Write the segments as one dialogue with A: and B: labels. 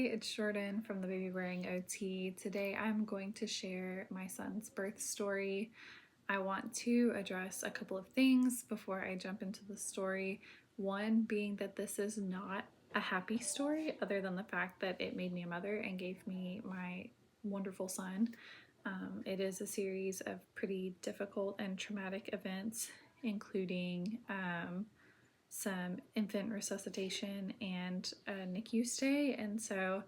A: it's Jordan from the Babywearing OT. Today I'm going to share my son's birth story. I want to address a couple of things before I jump into the story. One being that this is not a happy story, other than the fact that it made me a mother and gave me my wonderful son. It is a series of pretty difficult and traumatic events, including some infant resuscitation and a NICU stay. And so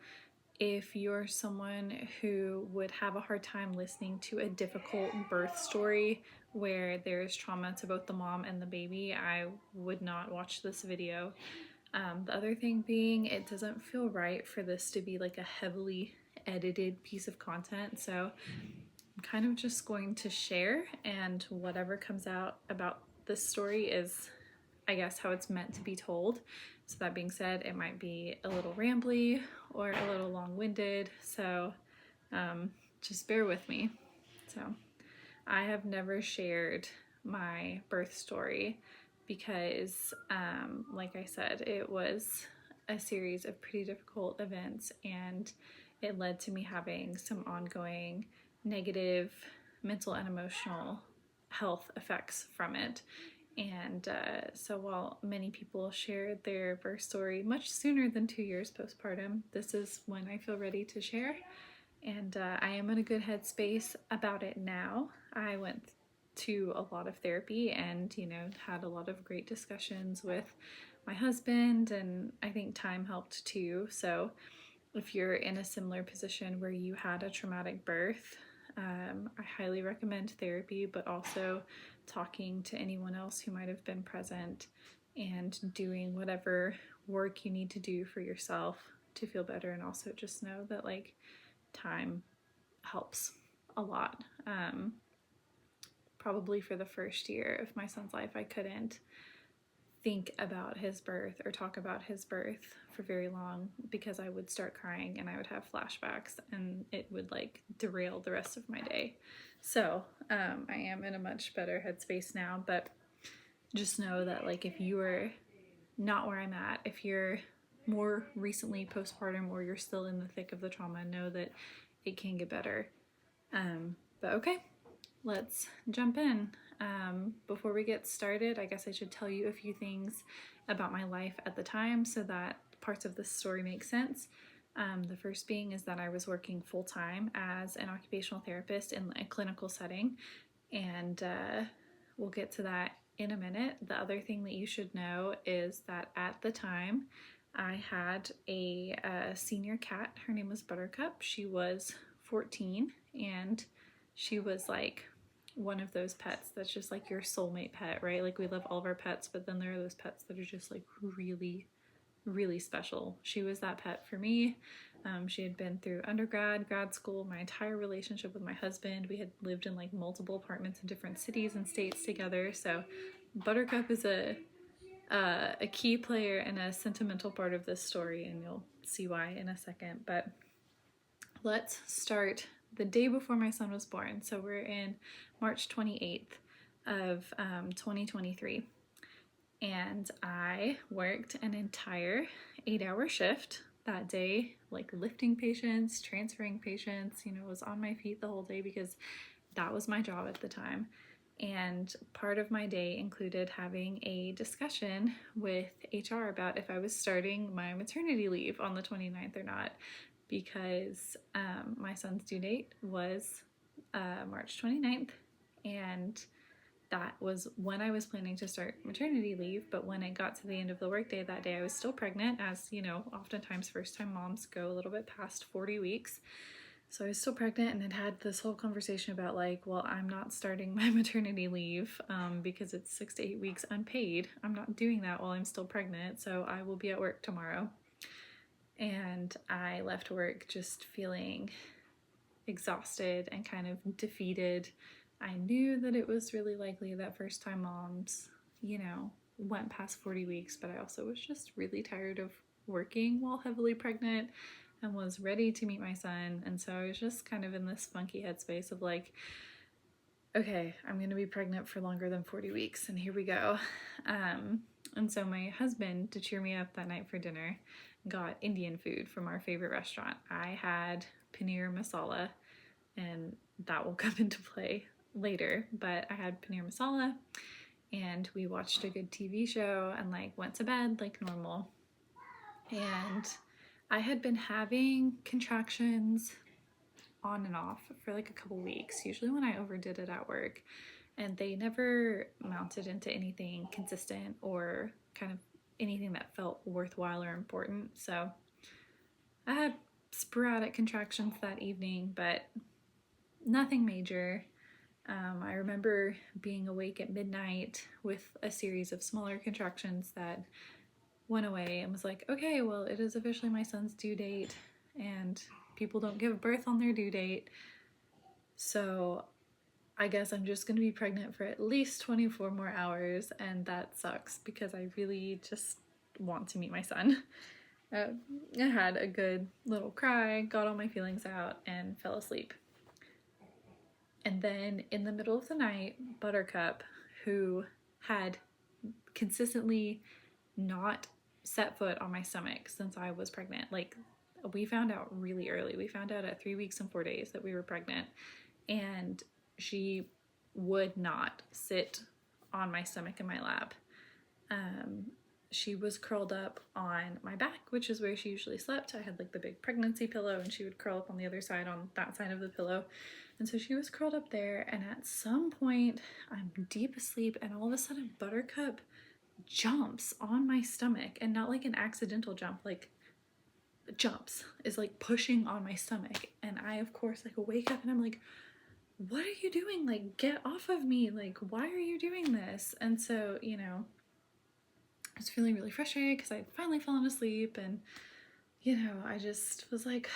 A: if you're someone who would have a hard time listening to a difficult birth story where there's trauma to both the mom and the baby, I would not watch this video. The other thing being, it doesn't feel right for this to be like a heavily edited piece of content. So I'm kind of just going to share, and whatever comes out about this story is, I guess, how it's meant to be told. So that being said, it might be a little rambly or a little long-winded, so just bear with me. So I have never shared my birth story because, like I said, it was a series of pretty difficult events, and it led to me having some ongoing negative mental and emotional health effects from it. And so while many people shared their birth story much sooner than 2 years postpartum, this is when I feel ready to share. And I am in a good headspace about it now. I went to a lot of therapy and, had a lot of great discussions with my husband, and I think time helped too. So if you're in a similar position where you had a traumatic birth, I highly recommend therapy, but also talking to anyone else who might have been present and doing whatever work you need to do for yourself to feel better. And also just know that time helps a lot. Probably for the first year of my son's life, I couldn't think about his birth or talk about his birth for very long because I would start crying and I would have flashbacks and it would derail the rest of my day. So I am in a much better headspace now, but just know that if you are not where I'm at, if you're more recently postpartum or you're still in the thick of the trauma, know that it can get better. But okay, let's jump in. Before we get started, I guess I should tell you a few things about my life at the time so that parts of this story make sense. The first being is that I was working full-time as an occupational therapist in a clinical setting, and we'll get to that in a minute. The other thing that you should know is that at the time I had a senior cat. Her name was Buttercup. She was 14, and she was one of those pets that's just your soulmate pet, right? We love all of our pets, but then there are those pets that are just really, really special. She was that pet for me. She had been through undergrad, grad school, my entire relationship with my husband. We had lived in multiple apartments in different cities and states together. So Buttercup is a key player and a sentimental part of this story, and you'll see why in a second. But let's start the day before my son was born. So we're in March 28th of 2023. And I worked an entire 8-hour shift that day, lifting patients, transferring patients, was on my feet the whole day because that was my job at the time. And part of my day included having a discussion with HR about if I was starting my maternity leave on the 29th or not, because my son's due date was March 29th, and that was when I was planning to start maternity leave. But when it got to the end of the workday that day, I was still pregnant, as oftentimes first-time moms go a little bit past 40 weeks. So I was still pregnant and had this whole conversation about well, I'm not starting my maternity leave because it's 6 to 8 weeks unpaid. I'm not doing that while I'm still pregnant, so I will be at work tomorrow. And I left work just feeling exhausted and kind of defeated. I knew that it was really likely that first-time moms, went past 40 weeks, but I also was just really tired of working while heavily pregnant and was ready to meet my son. And so I was just kind of in this funky headspace of okay, I'm going to be pregnant for longer than 40 weeks, and here we go. And so my husband, to cheer me up that night for dinner, got Indian food from our favorite restaurant. I had paneer masala, and that will come into play later, but I had paneer masala, and we watched a good TV show and like went to bed like normal. And I had been having contractions on and off for like a couple weeks, usually when I overdid it at work, and they never mounted into anything consistent or kind of anything that felt worthwhile or important. So I had sporadic contractions that evening, but nothing major. I remember being awake at midnight with a series of smaller contractions that went away and was like, okay, well, it is officially my son's due date, and people don't give birth on their due date. So I guess I'm just going to be pregnant for at least 24 more hours, and that sucks because I really just want to meet my son. I had a good little cry, got all my feelings out, and fell asleep. And then in the middle of the night, Buttercup, who had consistently not set foot on my stomach since I was pregnant, like we found out really early. We found out at 3 weeks and 4 days that we were pregnant, and she would not sit on my stomach in my lap. She was curled up on my back, which is where she usually slept. I had like the big pregnancy pillow, and she would curl up on the other side, on that side of the pillow. And so she was curled up there, and at some point I'm deep asleep, and all of a sudden Buttercup jumps on my stomach, and not like an accidental jump, like jumps, is like pushing on my stomach. And I, of course, like wake up and I'm like, what are you doing? Like, get off of me. Like, why are you doing this? And so, you know, I was feeling really frustrated because I'd finally fallen asleep, and, you know, I just was like,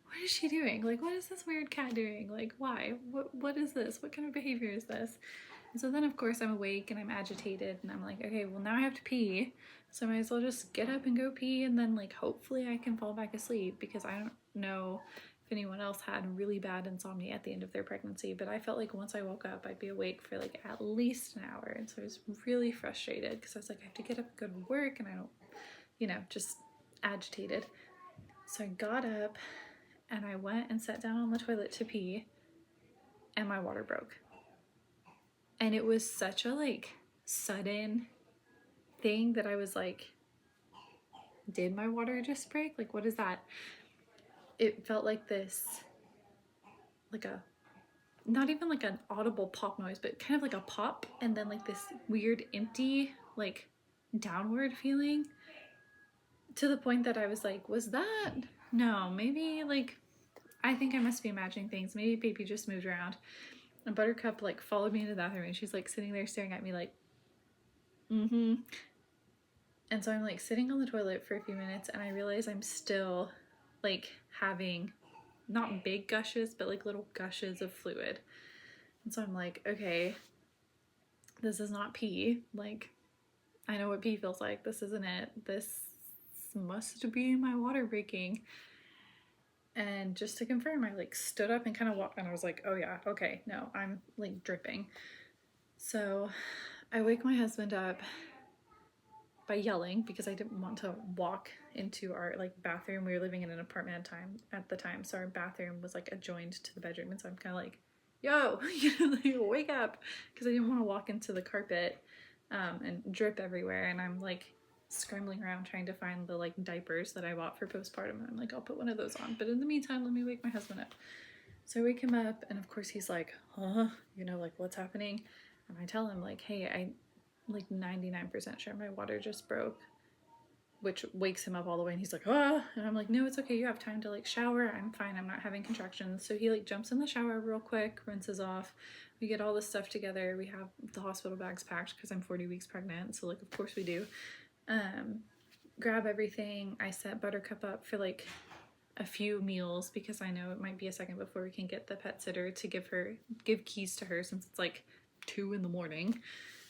A: what is she doing? Like, what is this weird cat doing? Like, why? What is this? What kind of behavior is this? And so then, of course, I'm awake and I'm agitated, and I'm like, okay, well, now I have to pee, so I might as well just get up and go pee, and then, like, hopefully I can fall back asleep, because I don't know if anyone else had really bad insomnia at the end of their pregnancy, but I felt like once I woke up, I'd be awake for, like, at least an hour. And so I was really frustrated because I was like, I have to get up and go to work, and I don't, you know, just agitated. So I got up and I went and sat down on the toilet to pee, and my water broke. And it was such a like sudden thing that I was like, did my water just break? Like, what is that? It felt like this, like a, not even like an audible pop noise, but kind of like a pop, and then like this weird empty, like downward feeling, to the point that I was like, was that? No, maybe like, I think I must be imagining things. Maybe baby just moved around. And Buttercup like followed me into the bathroom, and she's like sitting there staring at me like, and so I'm like sitting on the toilet for a few minutes, and I realize I'm still like having not big gushes, but like little gushes of fluid. And so I'm like, okay, this is not pee. Like, I know what pee feels like. This isn't it. This must be my water breaking. And just to confirm, I like stood up and kind of walked, and I was like, oh yeah, okay, no, I'm like dripping. So I wake my husband up by yelling, because I didn't want to walk into our like bathroom. We were living in an apartment at the time, so our bathroom was like adjoined to the bedroom, and so I'm kind of like, yo, you know, like, wake up, because I didn't want to walk into the carpet and drip everywhere. And I'm like scrambling around trying to find the like diapers that I bought for postpartum, and I'm like, I'll put one of those on, but in the meantime, let me wake my husband up. So I wake him up, and of course he's like, huh, you know, like, what's happening? And I tell him like, hey, I like 99% sure my water just broke, which wakes him up all the way, and he's like, ah. And I'm like, no, it's okay, you have time to like shower, I'm fine, I'm not having contractions. So he like jumps in the shower real quick, rinses off, we get all this stuff together, we have the hospital bags packed because I'm 40 weeks pregnant, so like of course we do. Grab everything. I set Buttercup up for like a few meals, because I know it might be a second before we can get the pet sitter to give keys to her, since it's like 2 in the morning.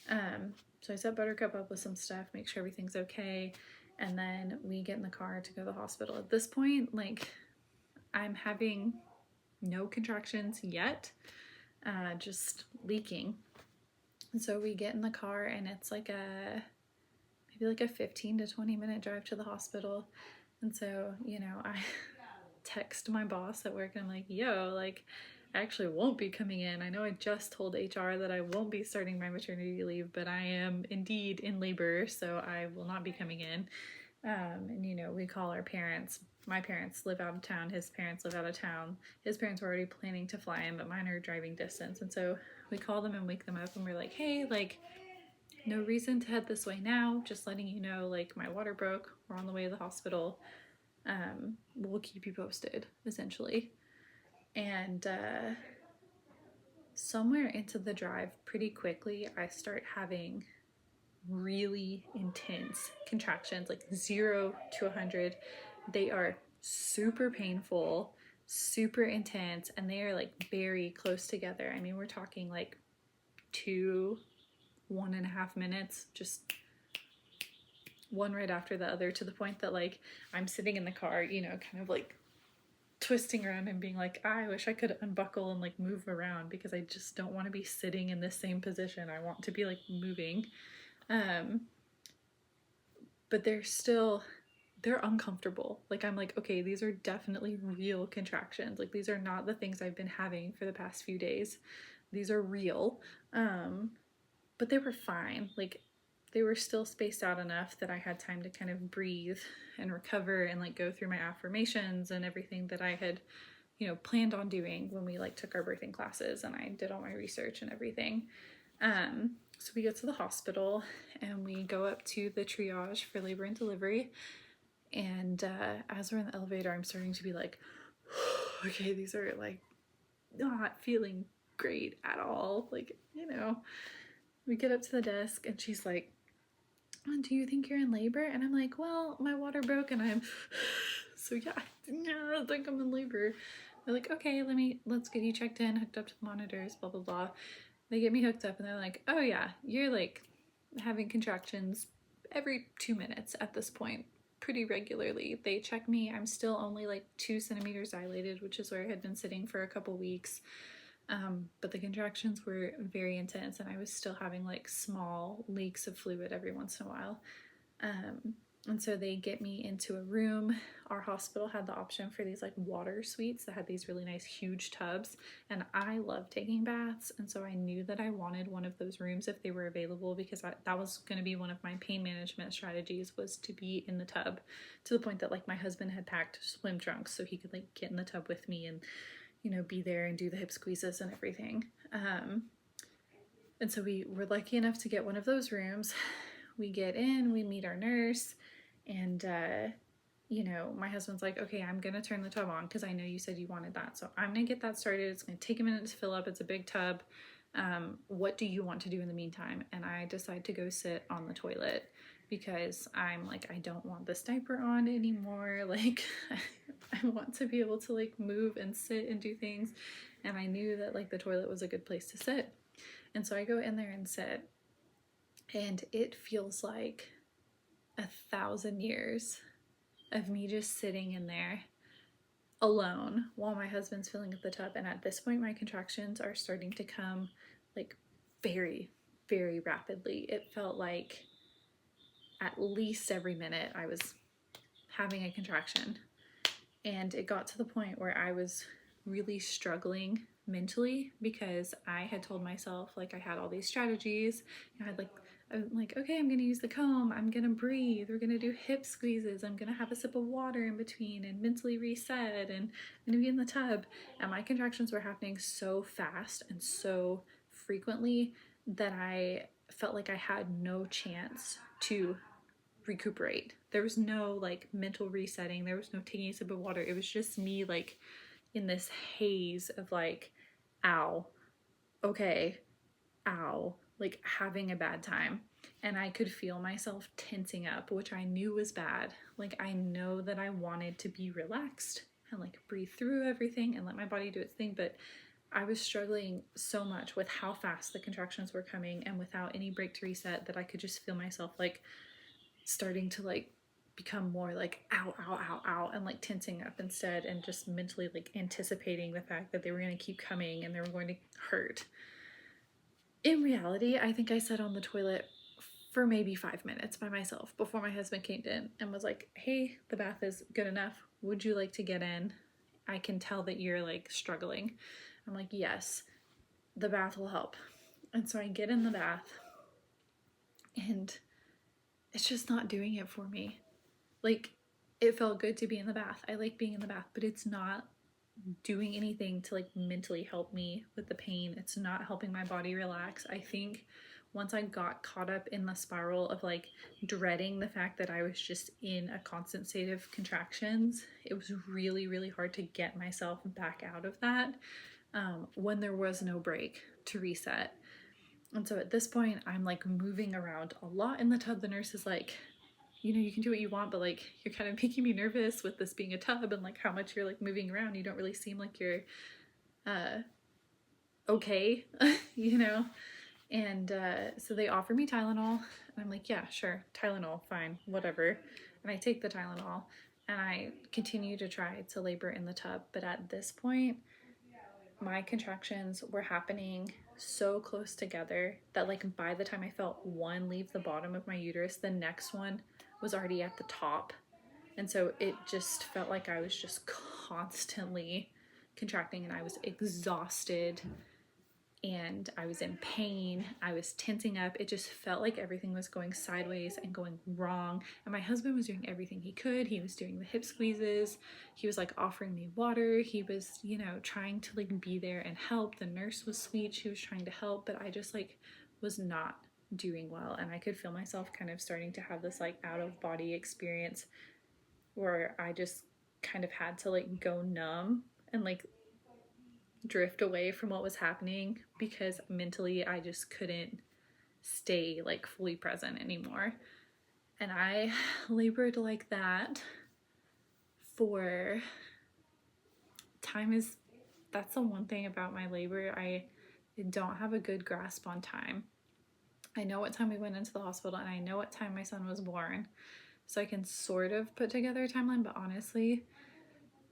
A: So I set Buttercup up with some stuff, make sure everything's okay, and then we get in the car to go to the hospital. At this point, like, I'm having no contractions yet, just leaking. And so we get in the car, and it's like be like a 15 to 20 minute drive to the hospital. And so, you know, I text my boss at work and I'm like, yo, like, I actually won't be coming in. I know I just told HR that I won't be starting my maternity leave, but I am indeed in labor, so I will not be coming in. And, you know, we call our parents. My parents live out of town. His parents live out of town. His parents were already planning to fly in, but mine are driving distance. And so we call them and wake them up and we're like, hey, like, no reason to head this way now. Just letting you know, like, my water broke. We're on the way to the hospital. We'll keep you posted, essentially. And somewhere into the drive, pretty quickly, I start having really intense contractions, like 0 to 100. They are super painful, super intense, and they are like very close together. I mean, we're talking like 1.5 minutes, just one right after the other, to the point that like I'm sitting in the car, you know, kind of like twisting around and being like, I wish I could unbuckle and like move around, because I just don't want to be sitting in the same position. I want to be like moving. But they're uncomfortable. Like, I'm like, okay, these are definitely real contractions. Like, these are not the things I've been having for the past few days. These are real. But they were fine. Like, they were still spaced out enough that I had time to kind of breathe and recover and like go through my affirmations and everything that I had, you know, planned on doing when we like took our birthing classes and I did all my research and everything. So we go to the hospital and we go up to the triage for labor and delivery. And as we're in the elevator, I'm starting to be like, okay, these are like not feeling great at all. Like, you know, we get up to the desk and she's like, oh, do you think you're in labor? And I'm like, well, my water broke and I'm, so yeah, I think I'm in labor. They're like, okay, let's get you checked in, hooked up to the monitors, blah, blah, blah. They get me hooked up and they're like, oh yeah, you're like having contractions every 2 minutes at this point, pretty regularly. They check me. I'm still only like 2 centimeters dilated, which is where I had been sitting for a couple weeks. But the contractions were very intense and I was still having like small leaks of fluid every once in a while. And so they get me into a room. Our hospital had the option for these like water suites that had these really nice huge tubs, and I love taking baths, and so I knew that I wanted one of those rooms if they were available, because that was going to be one of my pain management strategies, was to be in the tub, to the point that like my husband had packed swim trunks so he could like get in the tub with me and, you know, be there and do the hip squeezes and everything. And so we were lucky enough to get one of those rooms. We get in, we meet our nurse, and you know, my husband's like, okay, I'm gonna turn the tub on because I know you said you wanted that, so I'm gonna get that started. It's gonna take a minute to fill up. It's a big tub. What do you want to do in the meantime? And I decide to go sit on the toilet because I'm like, I don't want this diaper on anymore. Like, I want to be able to like move and sit and do things. And I knew that like the toilet was a good place to sit. And so I go in there and sit, and it feels like 1,000 years of me just sitting in there alone while my husband's filling up the tub. And at this point, my contractions are starting to come like very, very rapidly. It felt like at least every minute I was having a contraction. And it got to the point where I was really struggling mentally, because I had told myself like I had all these strategies. I had I'm like, okay, I'm gonna use the comb, I'm gonna breathe, we're gonna do hip squeezes, I'm gonna have a sip of water in between and mentally reset, and I'm gonna be in the tub. And my contractions were happening so fast and so frequently that I felt like I had no chance to recuperate. There was no like mental resetting, there was no taking a sip of water. It was just me like in this haze of like, ow, okay, ow, like having a bad time. And I could feel myself tensing up, which I knew was bad. Like, I know that I wanted to be relaxed and like breathe through everything and let my body do its thing, but I was struggling so much with how fast the contractions were coming and without any break to reset that I could just feel myself like starting to like become more like ow, ow, ow, ow, and like tensing up instead, and just mentally like anticipating the fact that they were going to keep coming and they were going to hurt. In reality, I think I sat on the toilet for maybe 5 minutes by myself before my husband came in and was like, hey, the bath is good enough. Would you like to get in? I can tell that you're like struggling. I'm like, yes, the bath will help. And so I get in the bath and it's just not doing it for me. Like, it felt good to be in the bath. I like being in the bath, but it's not doing anything to like mentally help me with the pain. It's not helping my body relax. I think once I got caught up in the spiral of like dreading the fact that I was just in a constant state of contractions, it was really, really hard to get myself back out of that when there was no break to reset. And so at this point, I'm like moving around a lot in the tub. The nurse is like, you know, you can do what you want, but like you're kind of making me nervous with this being a tub and like how much you're like moving around. You don't really seem like you're okay, you know? And so they offer me Tylenol and I'm like, yeah, sure, Tylenol, fine, whatever. And I take the Tylenol and I continue to try to labor in the tub. But at this point, my contractions were happening so close together that like by the time I felt one leave the bottom of my uterus, the next one was already at the top. And so it just felt like I was just constantly contracting and I was exhausted and I was in pain. I was tensing up. It just felt like everything was going sideways and going wrong. And my husband was doing everything he could. He was doing the hip squeezes. He was like offering me water. He was, you know, trying to like be there and help. The nurse was sweet. She was trying to help, but I just like was not doing well. And I could feel myself kind of starting to have this like out of body experience where I just kind of had to like go numb and like drift away from what was happening because mentally I just couldn't stay like fully present anymore. And I labored like that for that's the one thing about my labor. I don't have a good grasp on time. I know what time we went into the hospital and I know what time my son was born. So I can sort of put together a timeline, but honestly,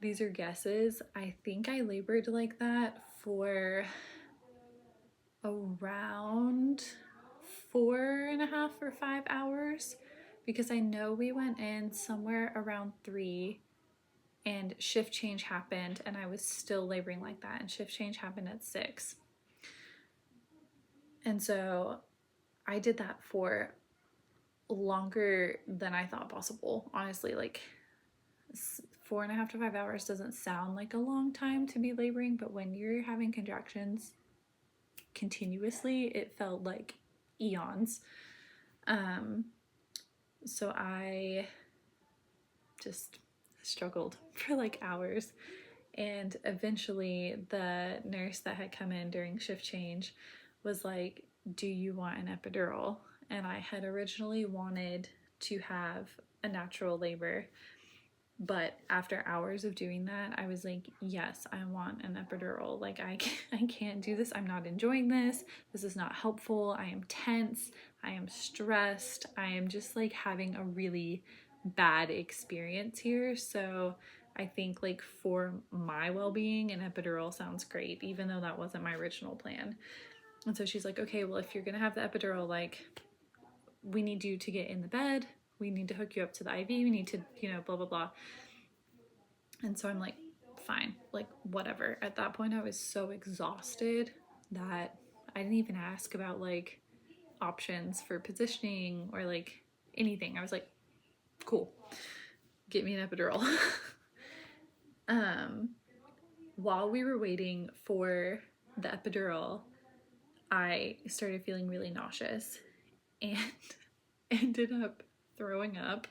A: these are guesses. I think I labored like that for around 4.5 or 5 hours because I know we went in somewhere around 3 and shift change happened and I was still laboring like that, and shift change happened at 6. And so I did that for longer than I thought possible. Honestly, like 4.5 to 5 hours doesn't sound like a long time to be laboring, but when you're having contractions continuously, it felt like eons. So I just struggled for like hours, and eventually the nurse that had come in during shift change was like, do you want an epidural? And I had originally wanted to have a natural labor, but after hours of doing that, I was like, yes, I want an epidural. Like I can't do this. I'm not enjoying this. This is not helpful. I am tense. I am stressed. I am just like having a really bad experience here. So I think like for my well-being, an epidural sounds great, even though that wasn't my original plan. And so she's like, okay, well, if you're gonna have the epidural, like we need you to get in the bed. We need to hook you up to the IV. We need to, you know, blah, blah, blah. And so I'm like, fine, like whatever. At that point, I was so exhausted that I didn't even ask about like options for positioning or like anything. I was like, cool, get me an epidural. While we were waiting for the epidural, I started feeling really nauseous and ended up throwing up.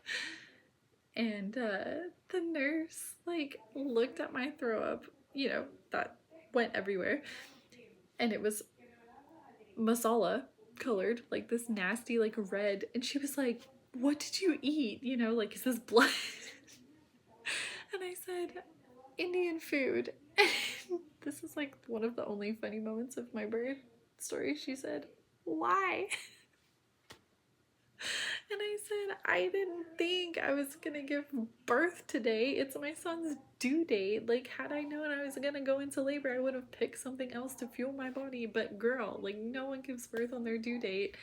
A: And the nurse like looked at my throw up, you know, that went everywhere, and it was masala colored, like this nasty like red, and she was like, what did you eat? You know, like, is this blood? And I said, Indian food. And this is like one of the only funny moments of my birth story. She said, why? And I said, I didn't think I was gonna give birth today. It's my son's due date. Like, had I known I was gonna go into labor, I would have picked something else to fuel my body. But girl, like, no one gives birth on their due date.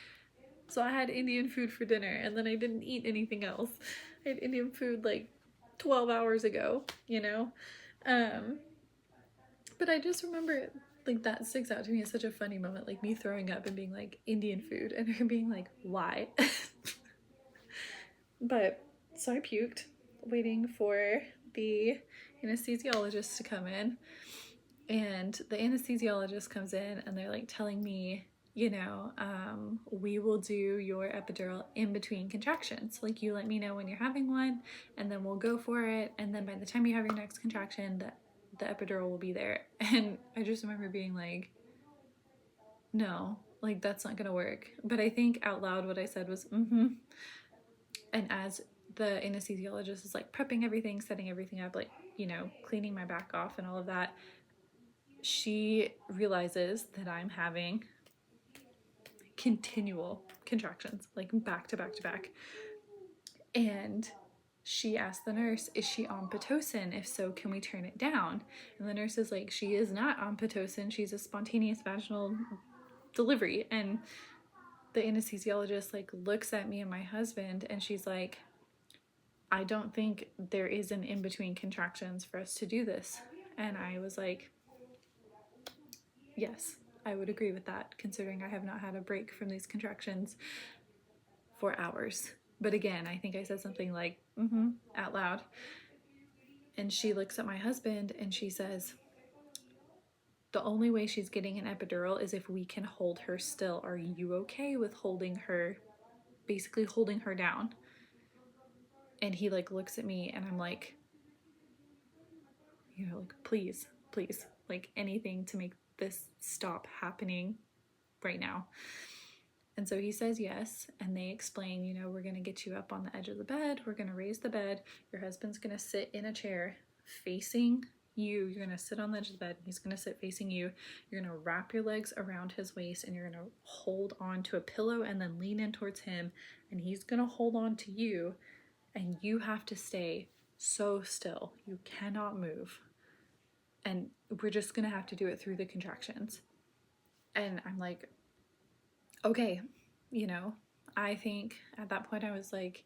A: So I had Indian food for dinner, and then I didn't eat anything else. I had Indian food like 12 hours ago, you know? But I just remember, like, that sticks out to me as such a funny moment, like me throwing up and being like, Indian food, and her being like, why? But so I puked, waiting for the anesthesiologist to come in, and the anesthesiologist comes in and they're like telling me, you know, we will do your epidural in between contractions. Like, you let me know when you're having one, and then we'll go for it, and then by the time you have your next contraction, the epidural will be there. And I just remember being like, no, like, that's not gonna work. But I think out loud what I said was, mm-hmm. And as the anesthesiologist is like prepping everything, setting everything up, like, you know, cleaning my back off and all of that, she realizes that I'm having continual contractions, like back to back to back. And she asked the nurse, is she on Pitocin? If so, can we turn it down? And the nurse is like, she is not on Pitocin. She's a spontaneous vaginal delivery. And the anesthesiologist like looks at me and my husband, and she's like, I don't think there is an in-between contractions for us to do this. And I was like, yes, I would agree with that, considering I have not had a break from these contractions for hours. But again, I think I said something like, mm-hmm, out loud. And she looks at my husband and she says, the only way she's getting an epidural is if we can hold her still. Are you okay with holding her, basically holding her down? And he like looks at me and I'm like, you know, like, please, please, like anything to make this stop happening right now. And so he says yes, and they explain, you know, we're going to get you up on the edge of the bed, we're going to raise the bed, your husband's going to sit in a chair facing you, you're going to sit on the edge of the bed, he's going to sit facing you, you're going to wrap your legs around his waist, and you're going to hold on to a pillow and then lean in towards him, and he's going to hold on to you, and you have to stay so still, you cannot move, and we're just going to have to do it through the contractions. And I'm like, okay, you know, I think at that point I was like,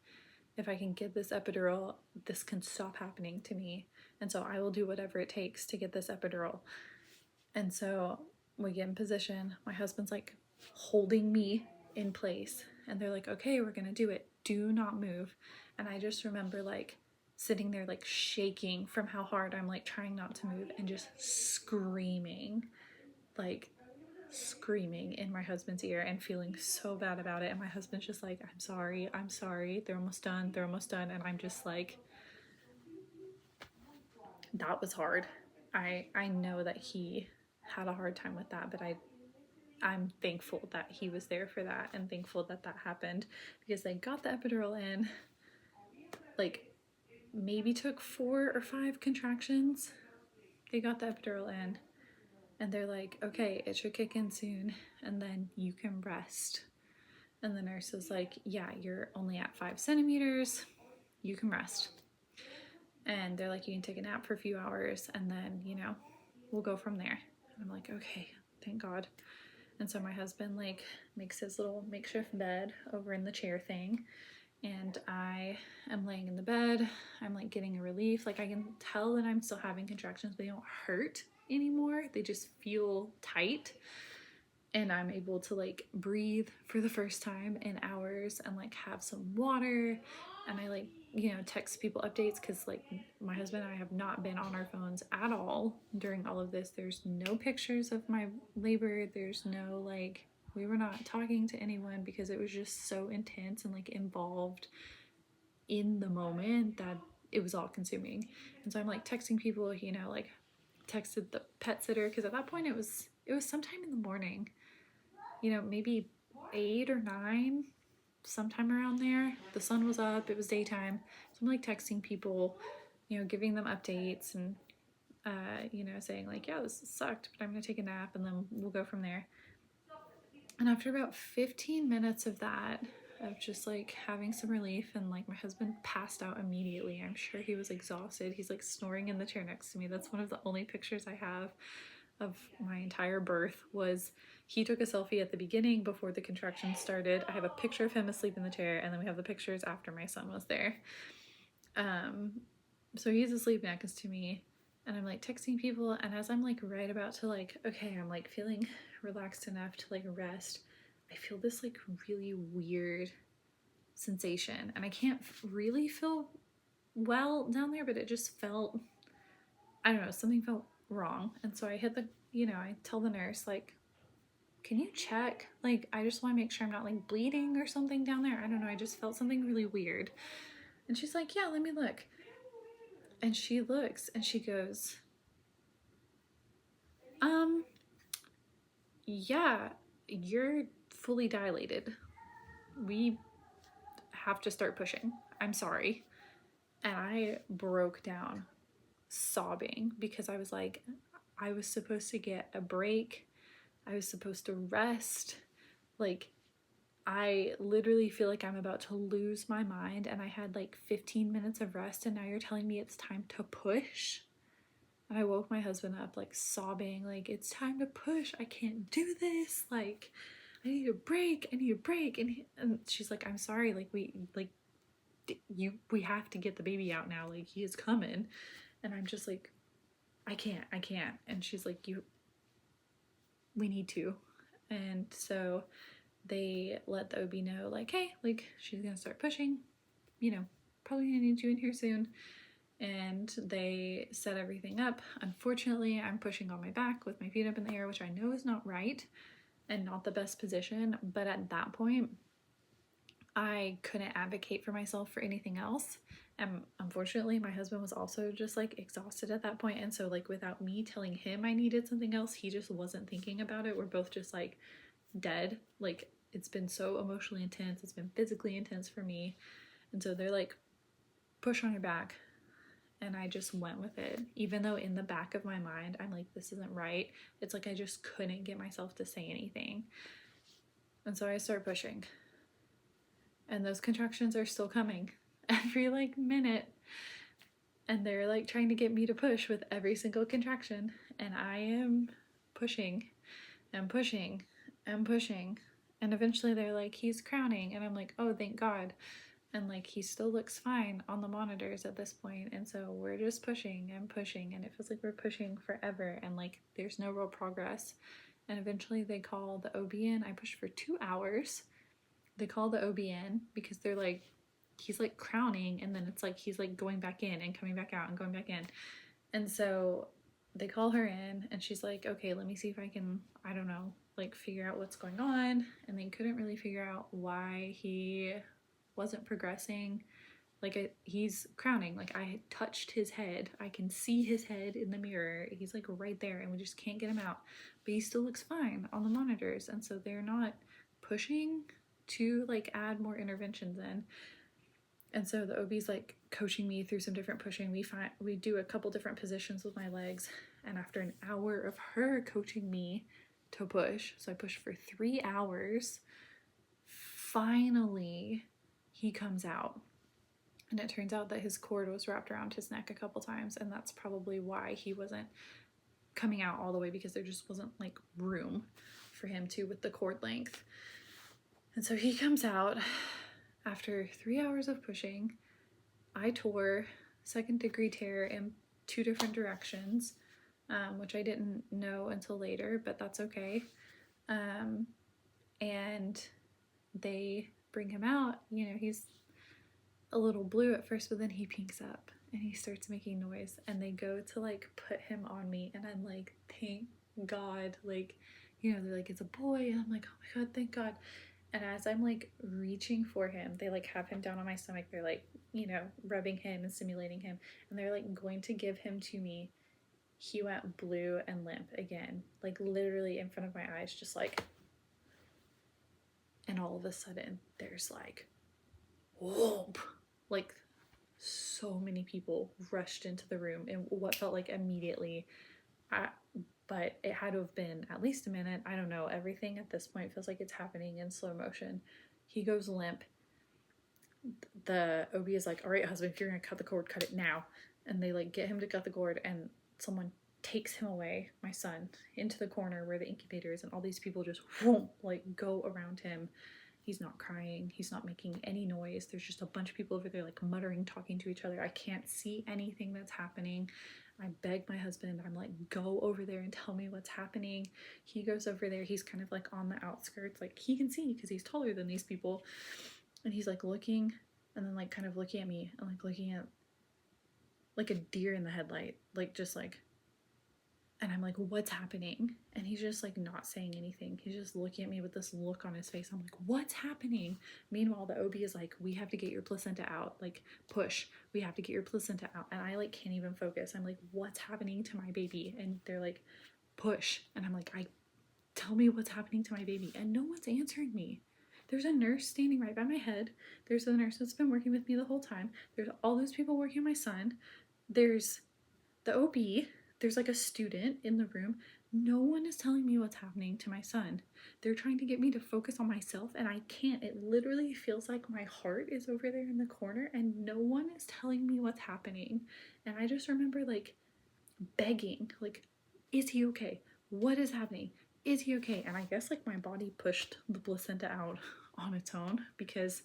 A: if I can get this epidural, this can stop happening to me. And so I will do whatever it takes to get this epidural. And so we get in position. My husband's like holding me in place. And they're like, okay, we're going to do it. Do not move. And I just remember like sitting there like shaking from how hard I'm like trying not to move and just screaming in my husband's ear and feeling so bad about it. And my husband's just like, I'm sorry, they're almost done. And I'm just like, that was hard. I know that he had a hard time with that, but I'm thankful that he was there for that, and thankful that that happened, because they got the epidural in, like maybe took 4 or 5 contractions. They got the epidural in, and they're like, okay, it should kick in soon, and then you can rest. And the nurse was like, yeah, you're only at 5 centimeters, you can rest. And they're like, you can take a nap for a few hours, and then, you know, we'll go from there. And I'm like, okay, thank God. And so my husband like makes his little makeshift bed over in the chair thing, and I am laying in the bed. I'm like getting a relief. Like I can tell that I'm still having contractions, but they don't hurt anymore. They just feel tight, and I'm able to like breathe for the first time in hours and like have some water. And I like, you know, text people updates, because like my husband and I have not been on our phones at all during all of this. There's no pictures of my labor. There's no like, we were not talking to anyone because it was just so intense and like involved in the moment that it was all consuming. And so I'm like texting people, you know, like texted the pet sitter, because at that point it was sometime in the morning, you know, maybe 8 or 9, sometime around there. The sun was up, it was daytime. So I'm like texting people, you know, giving them updates and, you know, saying like, yeah, this sucked, but I'm gonna take a nap and then we'll go from there. And after about 15 minutes of that, of just like having some relief, and like my husband passed out immediately. I'm sure he was exhausted. He's like snoring in the chair next to me. That's one of the only pictures I have of my entire birth was he took a selfie at the beginning before the contractions started. I have a picture of him asleep in the chair, and then we have the pictures after my son was there. So he's asleep next to me, and I'm like texting people, and as I'm like right about to like, okay, I'm like feeling relaxed enough to like rest, I feel this like really weird sensation, and I can't really feel well down there, but it just felt, I don't know, something felt wrong. And so I hit the, I tell the nurse, like, can you check? Like, I just want to make sure I'm not like bleeding or something down there. I don't know. I just felt something really weird. And she's like, yeah, let me look. And she looks and she goes, yeah, you're fully dilated. We have to start pushing. I'm sorry. And I broke down sobbing because I was like, I was supposed to get a break. I was supposed to rest. Like, I literally feel like I'm about to lose my mind, and I had like 15 minutes of rest, and now you're telling me it's time to push? And I woke my husband up like sobbing, like, it's time to push. I can't do this. Like, I need a break. I need a break. And she's like, I'm sorry. Like, we have to get the baby out now. Like, he is coming. And I'm just like, I can't. And she's like, we need to. And so they let the OB know, like, hey, like, she's gonna start pushing, probably gonna need you in here soon. And they set everything up. Unfortunately, I'm pushing on my back with my feet up in the air, which I know is not right and not the best position. But at that point, I couldn't advocate for myself for anything else. And unfortunately, my husband was also just like exhausted at that point. And so like without me telling him I needed something else, he just wasn't thinking about it. We're both just like dead. Like, it's been so emotionally intense. It's been physically intense for me. And so they're like, push on your back. And I just went with it. Even though in the back of my mind, I'm like, this isn't right. It's like I just couldn't get myself to say anything. And so I start pushing. And those contractions are still coming every like minute. And they're like trying to get me to push with every single contraction. And I am pushing and pushing and pushing. And eventually they're like, he's crowning. And I'm like, oh, thank God. And like, he still looks fine on the monitors at this point. And so we're just pushing and pushing, and it feels like we're pushing forever, and like there's no real progress. And eventually they call the OB in. I pushed for 2 hours. They call the OB in because they're like, he's like crowning, and then it's like he's like going back in and coming back out and going back in. And so they call her in, and she's like, okay, let me see if I can, I don't know, like figure out what's going on. And they couldn't really figure out why he wasn't progressing. Like, he's crowning. Like, I touched his head. I can see his head in the mirror. He's like right there, and we just can't get him out. But he still looks fine on the monitors. And so they're not pushing to like add more interventions in. And so the OB's like coaching me through some different pushing. We do a couple different positions with my legs. And after an hour of her coaching me to push, so I pushed for 3 hours, finally he comes out. And it turns out that his cord was wrapped around his neck a couple times, and that's probably why he wasn't coming out all the way, because there just wasn't like room for him to with the cord length. And so he comes out after 3 hours of pushing. I tore 2nd-degree tear in 2 different directions, which I didn't know until later, but that's okay. And they bring him out. He's a little blue at first, but then he pinks up and he starts making noise, and they go to like put him on me, and I'm like, thank God. Like, they're like, it's a boy, and I'm like, oh my God, thank God. And as I'm like reaching for him, they like have him down on my stomach. They're like, rubbing him and stimulating him, and they're like going to give him to me. He went blue and limp again, like literally in front of my eyes, just like. And all of a sudden there's like, whoop, like so many people rushed into the room in what felt like immediately. But it had to have been at least a minute. I don't know. Everything at this point feels like it's happening in slow motion. He goes limp. The OB is like, all right, husband, if you're gonna cut the cord, cut it now. And they like get him to cut the cord, and someone takes him away, my son, into the corner where the incubator is, and all these people just whoom, like go around him. He's not crying, he's not making any noise. There's just a bunch of people over there like muttering, talking to each other. I can't see anything that's happening. I beg my husband, I'm like, go over there and tell me what's happening. He goes over there, he's kind of like on the outskirts, like he can see because he's taller than these people, and he's like looking, and then like kind of looking at me, and like looking at like a deer in the headlight, like just like, and I'm like, what's happening? And he's just like not saying anything. He's just looking at me with this look on his face. I'm like, what's happening? Meanwhile, the OB is like, we have to get your placenta out. Like, push. We have to get your placenta out. And I like can't even focus. I'm like, what's happening to my baby? And they're like, push. And I'm like, tell me what's happening to my baby. And no one's answering me. There's a nurse standing right by my head. There's a nurse that's been working with me the whole time. There's all those people working on my son. There's the OB. There's like a student in the room. No one is telling me what's happening to my son. They're trying to get me to focus on myself, and I can't. It literally feels like my heart is over there in the corner and no one is telling me what's happening. And I just remember like begging, like, is he okay? What is happening? Is he okay? And I guess like my body pushed the placenta out on its own because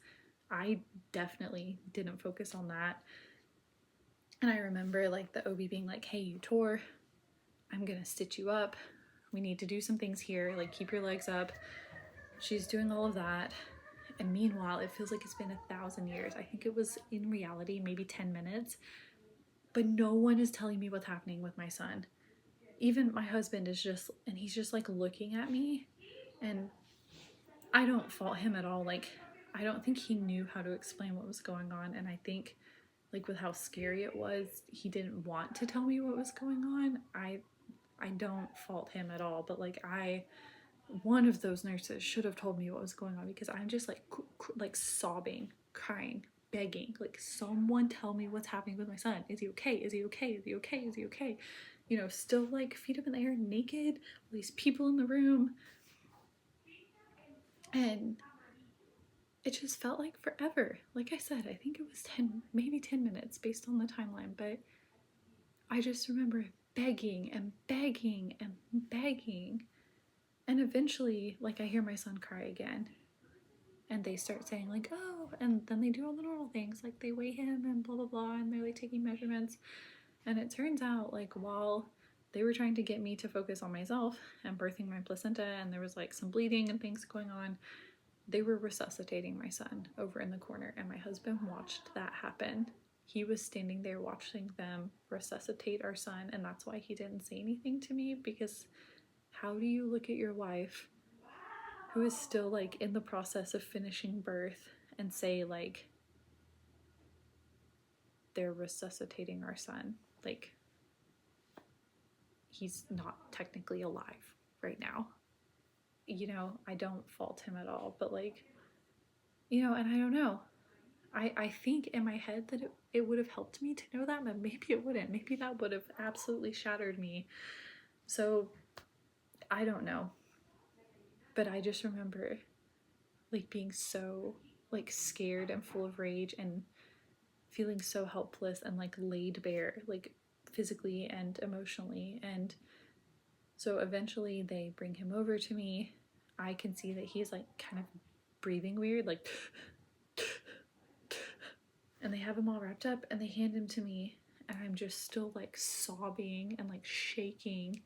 A: I definitely didn't focus on that. And I remember like the OB being like, hey, you tore, I'm gonna stitch you up. We need to do some things here, like keep your legs up. She's doing all of that. And meanwhile, it feels like it's been 1,000 years. I think it was in reality, maybe 10 minutes, but no one is telling me what's happening with my son. Even my husband is just, and he's just like looking at me, and I don't fault him at all. Like, I don't think he knew how to explain what was going on. And I think like with how scary it was, he didn't want to tell me what was going on. I don't fault him at all, but like one of those nurses should have told me what was going on, because I'm just like sobbing, crying, begging, like, someone tell me what's happening with my son. Is he okay? Is he okay? Is he okay? Is he okay? You know, still like feet up in the air, naked, all these people in the room. And it just felt like forever. Like I said, I think it was maybe 10 minutes based on the timeline, but I just remember begging and begging and begging. And eventually, like, I hear my son cry again. And they start saying, like, oh, and then they do all the normal things, like they weigh him and blah, blah, blah, and they're like taking measurements. And it turns out, like, while they were trying to get me to focus on myself and birthing my placenta, and there was like some bleeding and things going on, they were resuscitating my son over in the corner, and my husband watched that happen. He was standing there watching them resuscitate our son, and that's why he didn't say anything to me, because how do you look at your wife who is still like in the process of finishing birth and say like they're resuscitating our son? Like, he's not technically alive right now. You know, I don't fault him at all, but like, you know, and I don't know. I think in my head that it would have helped me to know that, but maybe it wouldn't. Maybe that would have absolutely shattered me. So I don't know. But I just remember like being so like scared and full of rage and feeling so helpless and like laid bare, like physically and emotionally. And so eventually they bring him over to me. I can see that he's like kind of breathing weird, like, and they have him all wrapped up and they hand him to me, and I'm just still like sobbing and like shaking.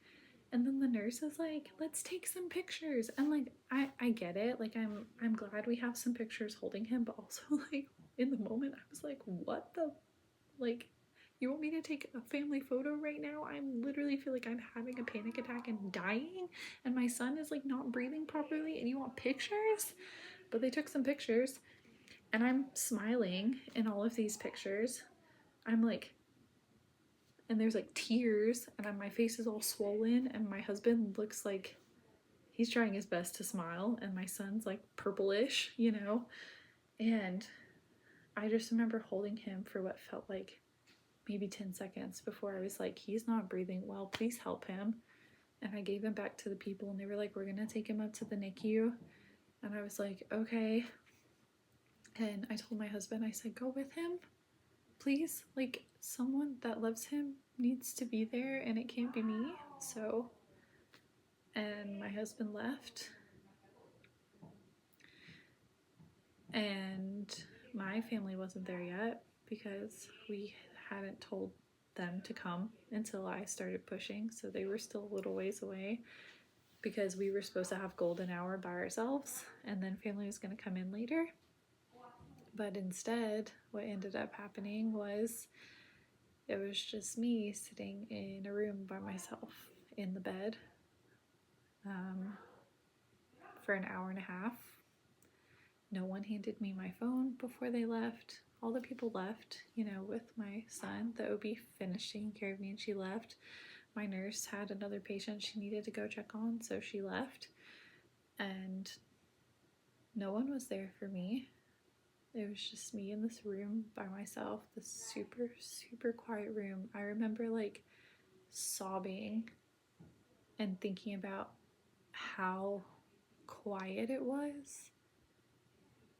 A: And then the nurse is like, let's take some pictures. And like, I get it. Like, I'm glad we have some pictures holding him, but also like in the moment I was like, what the, like, you want me to take a family photo right now? I literally feel like I'm having a panic attack and dying, and my son is like not breathing properly, and you want pictures? But they took some pictures, and I'm smiling in all of these pictures. I'm like, and there's like tears, and my face is all swollen, and my husband looks like he's trying his best to smile, and my son's like purplish, you know? And I just remember holding him for what felt like maybe 10 seconds before I was like, he's not breathing well, please help him. And I gave him back to the people, and they were like, we're gonna take him up to the NICU. And I was like, okay. And I told my husband, I said, go with him, please. Like, someone that loves him needs to be there and it can't be me. So, and my husband left, and my family wasn't there yet because we hadn't told them to come until I started pushing, so they were still a little ways away because we were supposed to have golden hour by ourselves and then family was going to come in later. But instead, what ended up happening was it was just me sitting in a room by myself in the bed for an hour and a half. No one handed me my phone before they left. All the people left, you know, with my son. The OB finished taking care of me and she left. My nurse had another patient she needed to go check on, so she left. And no one was there for me. It was just me in this room by myself, this super, super quiet room. I remember like sobbing and thinking about how quiet it was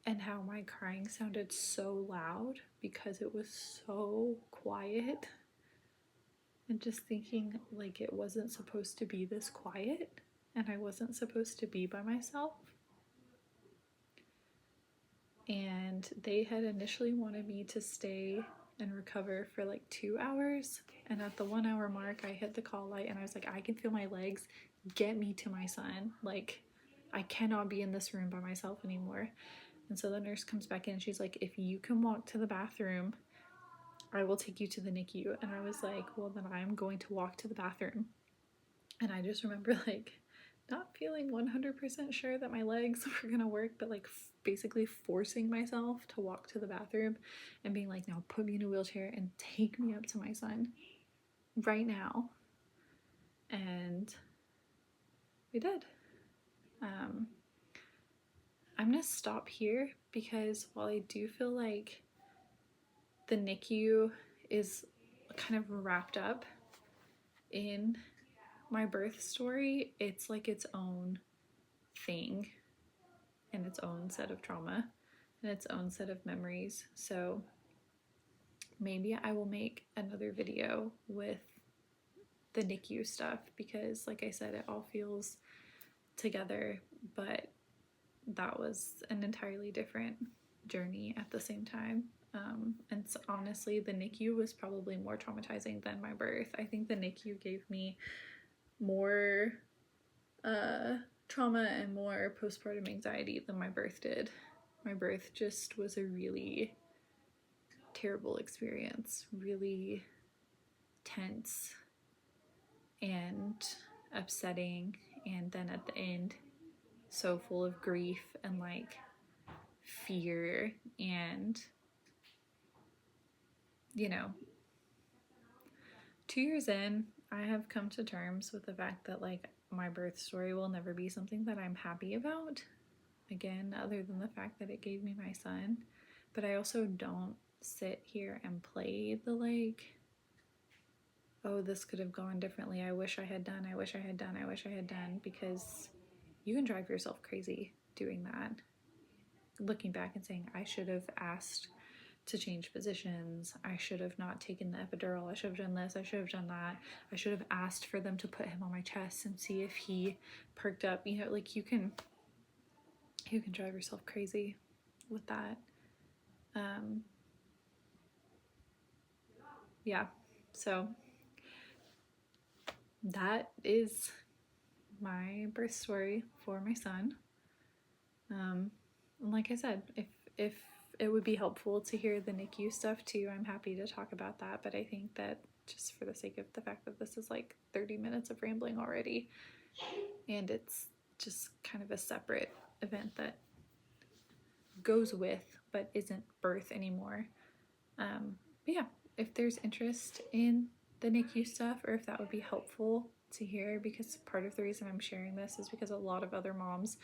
A: and how my crying sounded so loud because it was so quiet, and just thinking like it wasn't supposed to be this quiet and I wasn't supposed to be by myself. And they had initially wanted me to stay and recover for like 2 hours, and at the 1 hour mark I hit the call light and I was like, I can feel my legs, get me to my son, like I cannot be in this room by myself anymore. And so the nurse comes back in and she's like, if you can walk to the bathroom, I will take you to the NICU. And I was like, well, then I'm going to walk to the bathroom. And I just remember like not feeling 100% sure that my legs were gonna work, but like basically forcing myself to walk to the bathroom and being like, now put me in a wheelchair and take me up to my son right now. And we did. I'm gonna stop here because while I do feel like the NICU is kind of wrapped up in my birth story, it's like its own thing and its own set of trauma and its own set of memories. So maybe I will make another video with the NICU stuff because, like I said, it all feels together, but that was an entirely different journey at the same time. And so honestly, the NICU was probably more traumatizing than my birth. I think the NICU gave me more trauma and more postpartum anxiety than my birth did. My birth just was a really terrible experience, really tense and upsetting, and then at the end so full of grief and like fear. And you know, 2 years in, I have come to terms with the fact that like my birth story will never be something that I'm happy about, again, other than the fact that it gave me my son. But I also don't sit here and play the like, oh, this could have gone differently, I wish I had done, I wish I had done, I wish I had done, because you can drive yourself crazy doing that. Looking back and saying, I should have asked to change positions, I should have not taken the epidural, I should have done this, I should have done that, I should have asked for them to put him on my chest and see if he perked up. You know, like you can drive yourself crazy with that. Yeah, so that is my birth story for my son. And like I said, if it would be helpful to hear the NICU stuff too, I'm happy to talk about that. But I think that just for the sake of the fact that this is like 30 minutes of rambling already, and it's just kind of a separate event that goes with but isn't birth anymore. But yeah, if there's interest in the NICU stuff, or if that would be helpful to hear, because part of the reason I'm sharing this is because a lot of other moms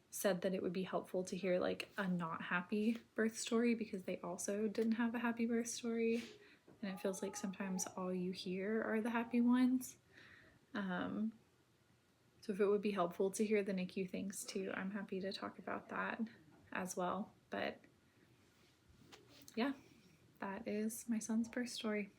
A: said that it would be helpful to hear like a not happy birth story because they also didn't have a happy birth story, and it feels like sometimes all you hear are the happy ones. So if it would be helpful to hear the NICU things too, I'm happy to talk about that as well. But yeah, that is my son's birth story.